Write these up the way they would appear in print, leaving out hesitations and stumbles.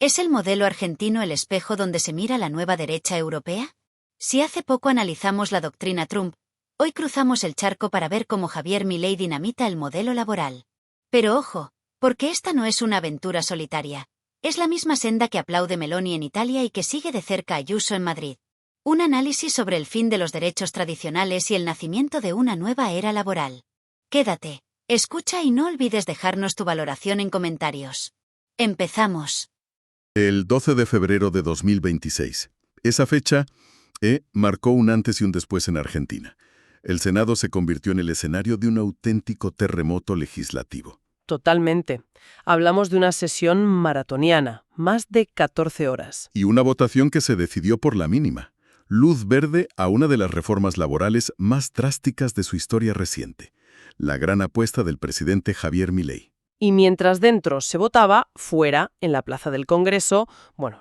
¿Es el modelo argentino el espejo donde se mira la nueva derecha europea? Si hace poco analizamos la doctrina Trump, hoy cruzamos el charco para ver cómo Javier Milei dinamita el modelo laboral. Pero ojo, porque esta no es una aventura solitaria. Es la misma senda que aplaude Meloni en Italia y que sigue de cerca Ayuso en Madrid. Un análisis sobre el fin de los derechos tradicionales y el nacimiento de una nueva era laboral. Quédate, escucha y no olvides dejarnos tu valoración en comentarios. Empezamos. El 12 de febrero de 2026. Esa fecha marcó un antes y un después en Argentina. El Senado se convirtió en el escenario de un auténtico terremoto legislativo. Totalmente. Hablamos de una sesión maratoniana, más de 14 horas. Y una votación que se decidió por la mínima. Luz verde a una de las reformas laborales más drásticas de su historia reciente. La gran apuesta del presidente Javier Milei. Y mientras dentro se votaba, fuera, en la plaza del Congreso,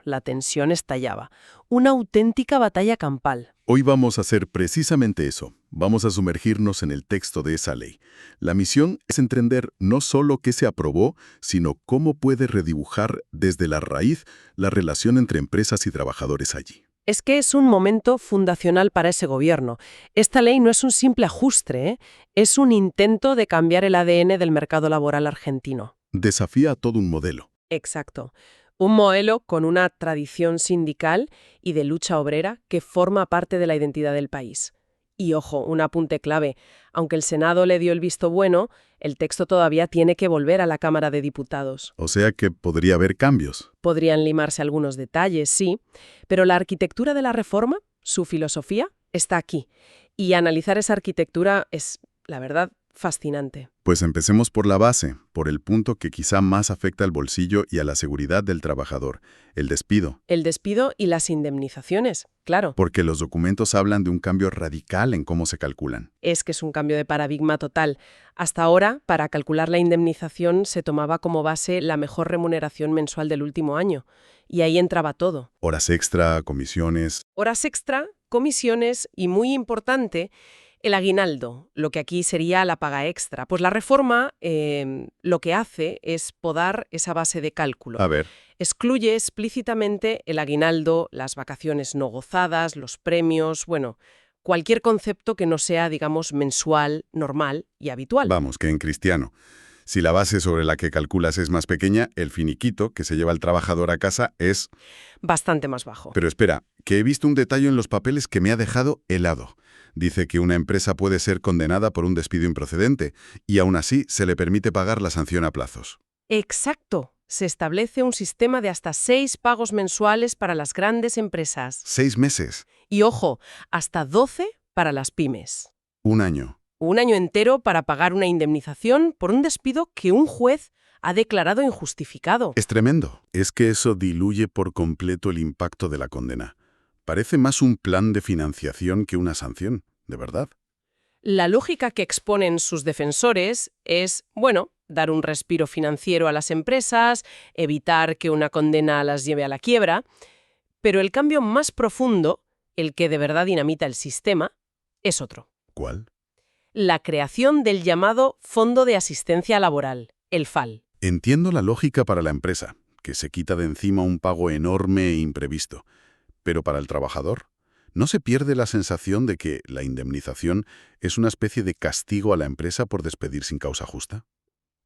la tensión estallaba. Una auténtica batalla campal. Hoy vamos a hacer precisamente eso. Vamos a sumergirnos en el texto de esa ley. La misión es entender no solo qué se aprobó, sino cómo puede redibujar desde la raíz la relación entre empresas y trabajadores allí. Es que es un momento fundacional para ese gobierno. Esta ley no es un simple ajuste, es un intento de cambiar el ADN del mercado laboral argentino. Desafía a todo un modelo. Exacto. Un modelo con una tradición sindical y de lucha obrera que forma parte de la identidad del país. Y ojo, un apunte clave. Aunque el Senado le dio el visto bueno, el texto todavía tiene que volver a la Cámara de Diputados. O sea que podría haber cambios. Podrían limarse algunos detalles, sí, pero la arquitectura de la reforma, su filosofía, está aquí. Y analizar esa arquitectura es, la verdad, fascinante. Pues empecemos por la base, por el punto que quizá más afecta al bolsillo y a la seguridad del trabajador, el despido. El despido y las indemnizaciones, claro. Porque los documentos hablan de un cambio radical en cómo se calculan. Es que es un cambio de paradigma total. Hasta ahora, para calcular la indemnización se tomaba como base la mejor remuneración mensual del último año. Y ahí entraba todo. Horas extra, comisiones. Horas extra, comisiones y, muy importante, el aguinaldo, lo que aquí sería la paga extra. Pues la reforma lo que hace es podar esa base de cálculo. A ver. Excluye explícitamente el aguinaldo, las vacaciones no gozadas, los premios, cualquier concepto que no sea, digamos, mensual, normal y habitual. Vamos, que en cristiano. Si la base sobre la que calculas es más pequeña, el finiquito que se lleva el trabajador a casa es bastante más bajo. Pero espera, que he visto un detalle en los papeles que me ha dejado helado. Dice que una empresa puede ser condenada por un despido improcedente y aún así se le permite pagar la sanción a plazos. Exacto. Se establece un sistema de hasta 6 pagos mensuales para las grandes empresas. 6 meses. Y ojo, hasta 12 para las pymes. Un año. Un año entero para pagar una indemnización por un despido que un juez ha declarado injustificado. Es tremendo. Es que eso diluye por completo el impacto de la condena. Parece más un plan de financiación que una sanción, ¿de verdad? La lógica que exponen sus defensores es, dar un respiro financiero a las empresas, evitar que una condena las lleve a la quiebra, pero el cambio más profundo, el que de verdad dinamita el sistema, es otro. ¿Cuál? La creación del llamado Fondo de Asistencia Laboral, el FAL. Entiendo la lógica para la empresa, que se quita de encima un pago enorme e imprevisto. Pero para el trabajador, ¿no se pierde la sensación de que la indemnización es una especie de castigo a la empresa por despedir sin causa justa?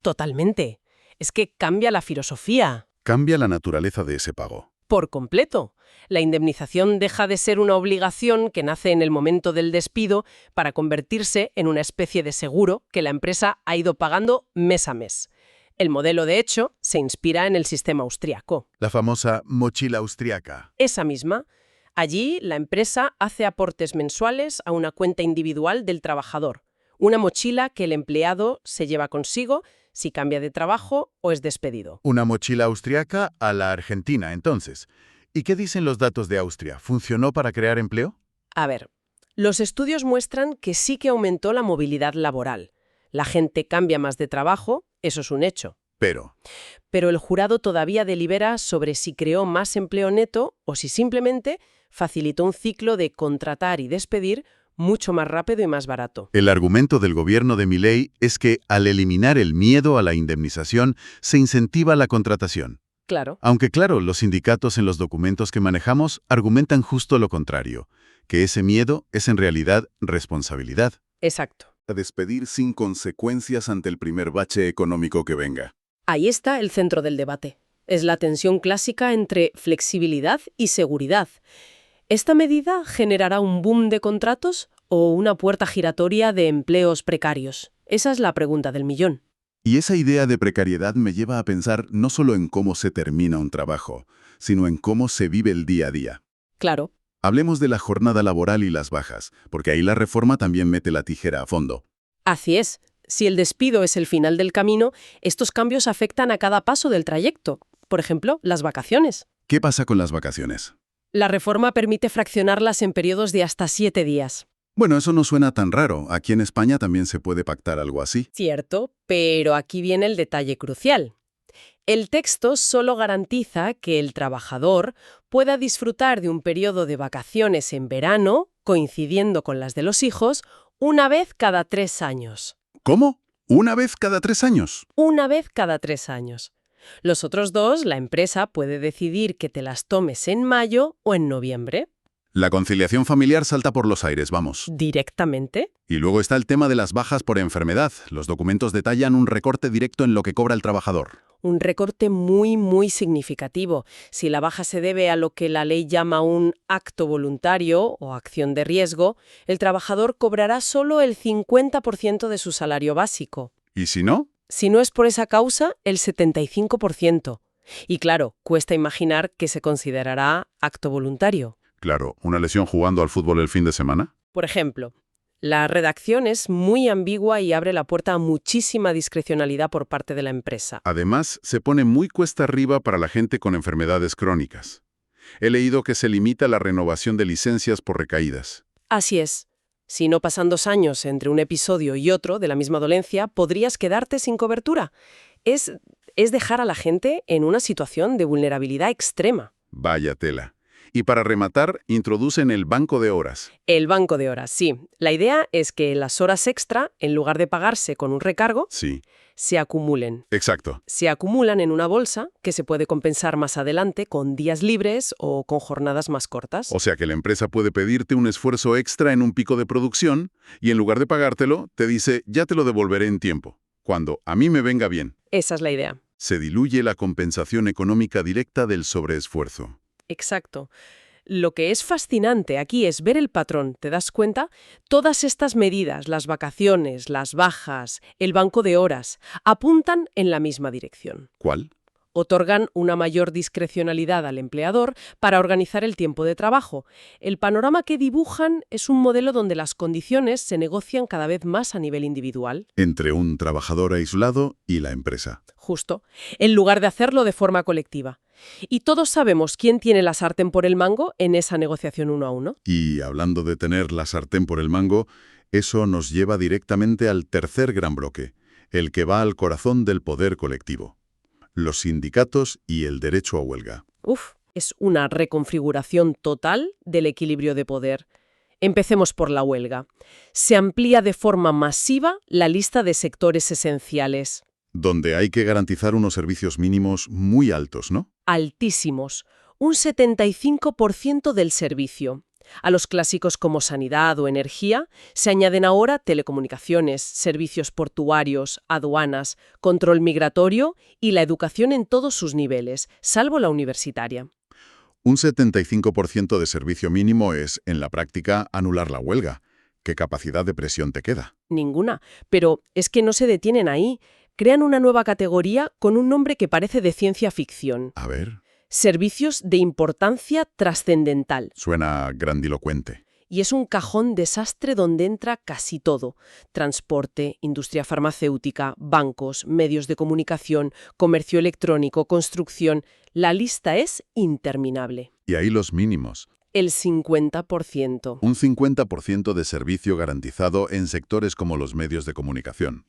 Totalmente. Es que cambia la filosofía. Cambia la naturaleza de ese pago. Por completo. La indemnización deja de ser una obligación que nace en el momento del despido para convertirse en una especie de seguro que la empresa ha ido pagando mes a mes. El modelo, de hecho, se inspira en el sistema austriaco. La famosa mochila austriaca. Esa misma. Allí, la empresa hace aportes mensuales a una cuenta individual del trabajador. Una mochila que el empleado se lleva consigo si cambia de trabajo o es despedido. Una mochila austriaca a la Argentina, entonces. ¿Y qué dicen los datos de Austria? ¿Funcionó para crear empleo? A ver, los estudios muestran que sí que aumentó la movilidad laboral. La gente cambia más de trabajo, eso es un hecho. Pero el jurado todavía delibera sobre si creó más empleo neto o si simplemente facilitó un ciclo de contratar y despedir mucho más rápido y más barato. El argumento del gobierno de Milei es que al eliminar el miedo a la indemnización se incentiva la contratación. Claro. Aunque claro, los sindicatos en los documentos que manejamos argumentan justo lo contrario, que ese miedo es en realidad responsabilidad. Exacto. A despedir sin consecuencias ante el primer bache económico que venga. Ahí está el centro del debate. Es la tensión clásica entre flexibilidad y seguridad. ¿Esta medida generará un boom de contratos o una puerta giratoria de empleos precarios? Esa es la pregunta del millón. Y esa idea de precariedad me lleva a pensar no solo en cómo se termina un trabajo, sino en cómo se vive el día a día. Claro. Hablemos de la jornada laboral y las bajas, porque ahí la reforma también mete la tijera a fondo. Así es. Si el despido es el final del camino, estos cambios afectan a cada paso del trayecto. Por ejemplo, las vacaciones. ¿Qué pasa con las vacaciones? La reforma permite fraccionarlas en periodos de hasta 7 días. Bueno, eso no suena tan raro. Aquí en España también se puede pactar algo así. Cierto, pero aquí viene el detalle crucial. El texto solo garantiza que el trabajador pueda disfrutar de un periodo de vacaciones en verano, coincidiendo con las de los hijos, una vez cada 3 años. ¿Cómo? ¿Una vez cada 3 años? Una vez cada 3 años. Los otros 2, la empresa puede decidir que te las tomes en mayo o en noviembre. La conciliación familiar salta por los aires, vamos. ¿Directamente? Y luego está el tema de las bajas por enfermedad. Los documentos detallan un recorte directo en lo que cobra el trabajador. Un recorte muy significativo. Si la baja se debe a lo que la ley llama un acto voluntario o acción de riesgo, el trabajador cobrará solo el 50% de su salario básico. ¿Y si no? Si no es por esa causa, el 75%. Y claro, cuesta imaginar que se considerará acto voluntario. Claro, ¿una lesión jugando al fútbol el fin de semana? Por ejemplo, la redacción es muy ambigua y abre la puerta a muchísima discrecionalidad por parte de la empresa. Además, se pone muy cuesta arriba para la gente con enfermedades crónicas. He leído que se limita la renovación de licencias por recaídas. Así es. Si no pasan 2 años entre un episodio y otro de la misma dolencia, podrías quedarte sin cobertura. Es dejar a la gente en una situación de vulnerabilidad extrema. Vaya tela. Y para rematar, introducen el banco de horas. El banco de horas, sí. La idea es que las horas extra, en lugar de pagarse con un recargo, Sí, se acumulen. exacto. Se acumulan en una bolsa que se puede compensar más adelante con días libres o con jornadas más cortas. O sea que la empresa puede pedirte un esfuerzo extra en un pico de producción y en lugar de pagártelo, te dice, ya te lo devolveré en tiempo, cuando a mí me venga bien. Esa es la idea. Se diluye la compensación económica directa del sobreesfuerzo. Exacto. Lo que es fascinante aquí es ver el patrón, ¿te das cuenta? Todas estas medidas, las vacaciones, las bajas, el banco de horas, apuntan en la misma dirección. ¿Cuál? Otorgan una mayor discrecionalidad al empleador para organizar el tiempo de trabajo. El panorama que dibujan es un modelo donde las condiciones se negocian cada vez más a nivel individual. Entre un trabajador aislado y la empresa. Justo, en lugar de hacerlo de forma colectiva. Y todos sabemos quién tiene la sartén por el mango en esa negociación 1 a 1. Y hablando de tener la sartén por el mango, eso nos lleva directamente al tercer gran bloque, el que va al corazón del poder colectivo. Los sindicatos y el derecho a huelga. Es una reconfiguración total del equilibrio de poder. Empecemos por la huelga. Se amplía de forma masiva la lista de sectores esenciales. Donde hay que garantizar unos servicios mínimos muy altos, ¿no? Altísimos. Un 75% del servicio. A los clásicos como sanidad o energía se añaden ahora telecomunicaciones, servicios portuarios, aduanas, control migratorio y la educación en todos sus niveles, salvo la universitaria. Un 75% de servicio mínimo es, en la práctica, anular la huelga. ¿Qué capacidad de presión te queda? Ninguna. Pero es que no se detienen ahí. Crean una nueva categoría con un nombre que parece de ciencia ficción. A ver. Servicios de importancia trascendental. Suena grandilocuente. Y es un cajón desastre donde entra casi todo. Transporte, industria farmacéutica, bancos, medios de comunicación, comercio electrónico, construcción. La lista es interminable. Y ahí los mínimos. El 50%. Un 50% de servicio garantizado en sectores como los medios de comunicación.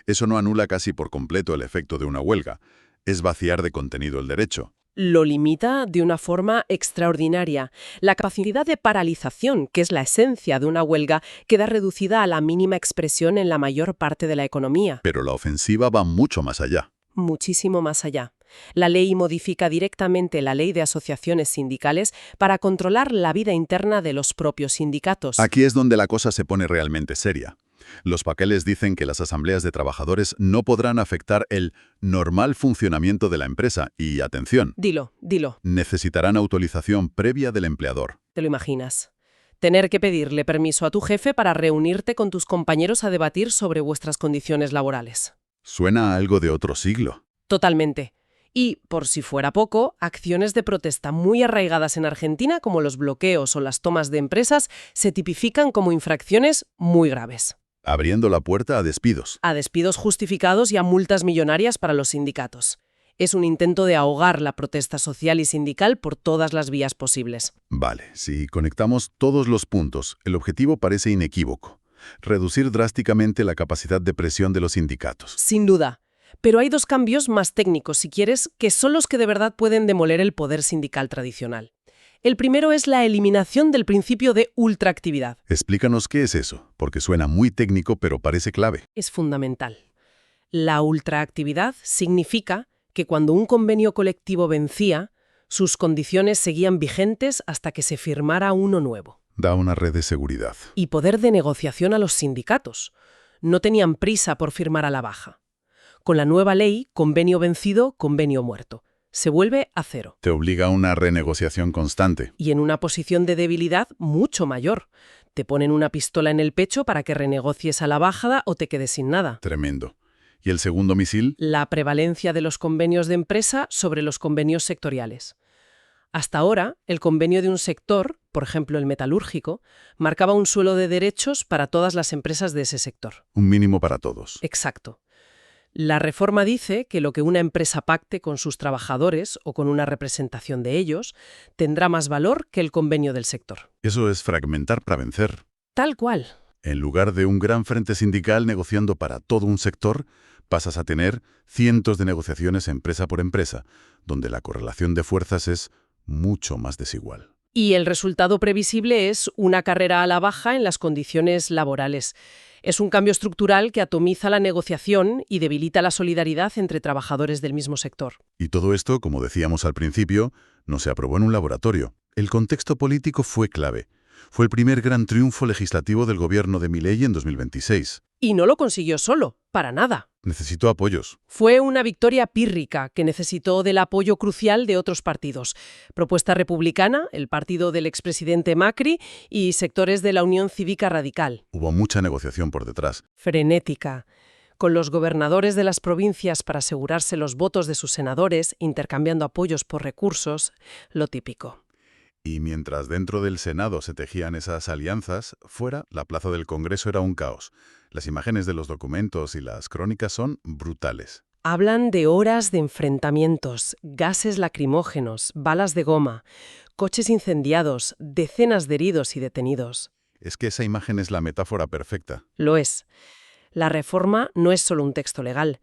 Eso no anula casi por completo el efecto de una huelga. Es vaciar de contenido el derecho. Lo limita de una forma extraordinaria. La capacidad de paralización, que es la esencia de una huelga, queda reducida a la mínima expresión en la mayor parte de la economía. Pero la ofensiva va mucho más allá. Muchísimo más allá. La ley modifica directamente la ley de asociaciones sindicales para controlar la vida interna de los propios sindicatos. Aquí es donde la cosa se pone realmente seria. Los papeles dicen que las asambleas de trabajadores no podrán afectar el normal funcionamiento de la empresa y, atención, Dilo. necesitarán autorización previa del empleador. ¿Te lo imaginas? Tener que pedirle permiso a tu jefe para reunirte con tus compañeros a debatir sobre vuestras condiciones laborales. Suena a algo de otro siglo. Totalmente. Y, por si fuera poco, acciones de protesta muy arraigadas en Argentina, como los bloqueos o las tomas de empresas, se tipifican como infracciones muy graves. Abriendo la puerta a despidos. A despidos justificados y a multas millonarias para los sindicatos. Es un intento de ahogar la protesta social y sindical por todas las vías posibles. Vale, si conectamos todos los puntos, el objetivo parece inequívoco. Reducir drásticamente la capacidad de presión de los sindicatos. Sin duda. Pero hay dos cambios más técnicos, si quieres, que son los que de verdad pueden demoler el poder sindical tradicional. El primero es la eliminación del principio de ultraactividad. Explícanos qué es eso, porque suena muy técnico pero parece clave. Es fundamental. La ultraactividad significa que cuando un convenio colectivo vencía, sus condiciones seguían vigentes hasta que se firmara uno nuevo. Da una red de seguridad. Y poder de negociación a los sindicatos. No tenían prisa por firmar a la baja. Con la nueva ley, convenio vencido, convenio muerto. Se vuelve a cero. Te obliga a una renegociación constante. Y en una posición de debilidad mucho mayor. Te ponen una pistola en el pecho para que renegocies a la bajada o te quedes sin nada. Tremendo. ¿Y el segundo misil? La prevalencia de los convenios de empresa sobre los convenios sectoriales. Hasta ahora, el convenio de un sector, por ejemplo el metalúrgico, marcaba un suelo de derechos para todas las empresas de ese sector. Un mínimo para todos. Exacto. La reforma dice que lo que una empresa pacte con sus trabajadores o con una representación de ellos tendrá más valor que el convenio del sector. Eso es fragmentar para vencer. Tal cual. En lugar de un gran frente sindical negociando para todo un sector, pasas a tener cientos de negociaciones empresa por empresa, donde la correlación de fuerzas es mucho más desigual. Y el resultado previsible es una carrera a la baja en las condiciones laborales. Es un cambio estructural que atomiza la negociación y debilita la solidaridad entre trabajadores del mismo sector. Y todo esto, como decíamos al principio, no se aprobó en un laboratorio. El contexto político fue clave. Fue el primer gran triunfo legislativo del gobierno de Milei en 2026. Y no lo consiguió solo, para nada. Necesitó apoyos. Fue una victoria pírrica que necesitó del apoyo crucial de otros partidos. Propuesta Republicana, el partido del expresidente Macri y sectores de la Unión Cívica Radical. Hubo mucha negociación por detrás. Frenética. Con los gobernadores de las provincias para asegurarse los votos de sus senadores, intercambiando apoyos por recursos, lo típico. Y mientras dentro del Senado se tejían esas alianzas, fuera, la plaza del Congreso era un caos. Las imágenes de los documentos y las crónicas son brutales. Hablan de horas de enfrentamientos, gases lacrimógenos, balas de goma, coches incendiados, decenas de heridos y detenidos. Es que esa imagen es la metáfora perfecta. Lo es. La reforma no es solo un texto legal,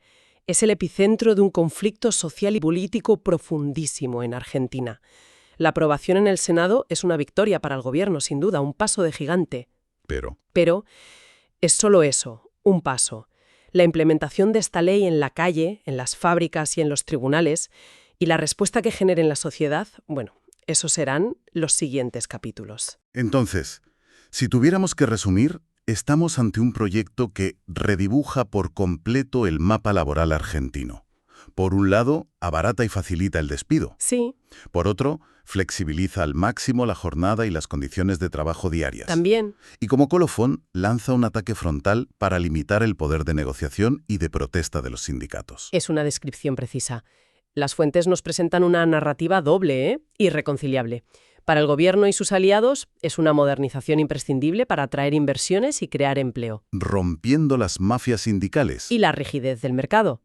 es el epicentro de un conflicto social y político profundísimo en Argentina. La aprobación en el Senado es una victoria para el gobierno, sin duda, un paso de gigante. Pero es solo eso, un paso. La implementación de esta ley en la calle, en las fábricas y en los tribunales, y la respuesta que genere en la sociedad, bueno, esos serán los siguientes capítulos. Entonces, si tuviéramos que resumir, estamos ante un proyecto que redibuja por completo el mapa laboral argentino. Por un lado, abarata y facilita el despido. Sí. Por otro, flexibiliza al máximo la jornada y las condiciones de trabajo diarias. También. Y como colofón, lanza un ataque frontal para limitar el poder de negociación y de protesta de los sindicatos. Es una descripción precisa. Las fuentes nos presentan una narrativa doble, irreconciliable. Para el gobierno y sus aliados, es una modernización imprescindible para atraer inversiones y crear empleo. Rompiendo las mafias sindicales. Y la rigidez del mercado.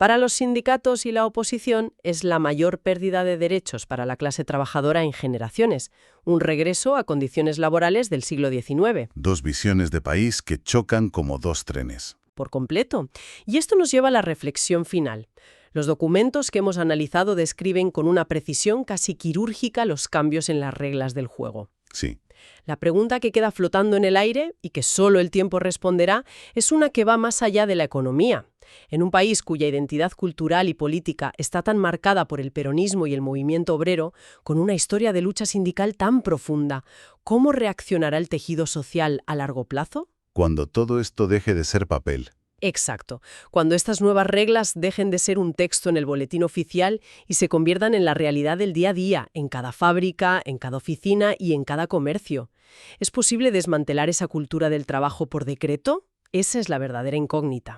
Para los sindicatos y la oposición es la mayor pérdida de derechos para la clase trabajadora en generaciones, un regreso a condiciones laborales del siglo XIX. Dos visiones de país que chocan como dos trenes. Por completo. Y esto nos lleva a la reflexión final. Los documentos que hemos analizado describen con una precisión casi quirúrgica los cambios en las reglas del juego. Sí. La pregunta que queda flotando en el aire y que solo el tiempo responderá es una que va más allá de la economía. En un país cuya identidad cultural y política está tan marcada por el peronismo y el movimiento obrero, con una historia de lucha sindical tan profunda, ¿cómo reaccionará el tejido social a largo plazo? Cuando todo esto deje de ser papel. Exacto. Cuando estas nuevas reglas dejen de ser un texto en el boletín oficial y se conviertan en la realidad del día a día, en cada fábrica, en cada oficina y en cada comercio. ¿Es posible desmantelar esa cultura del trabajo por decreto? Esa es la verdadera incógnita.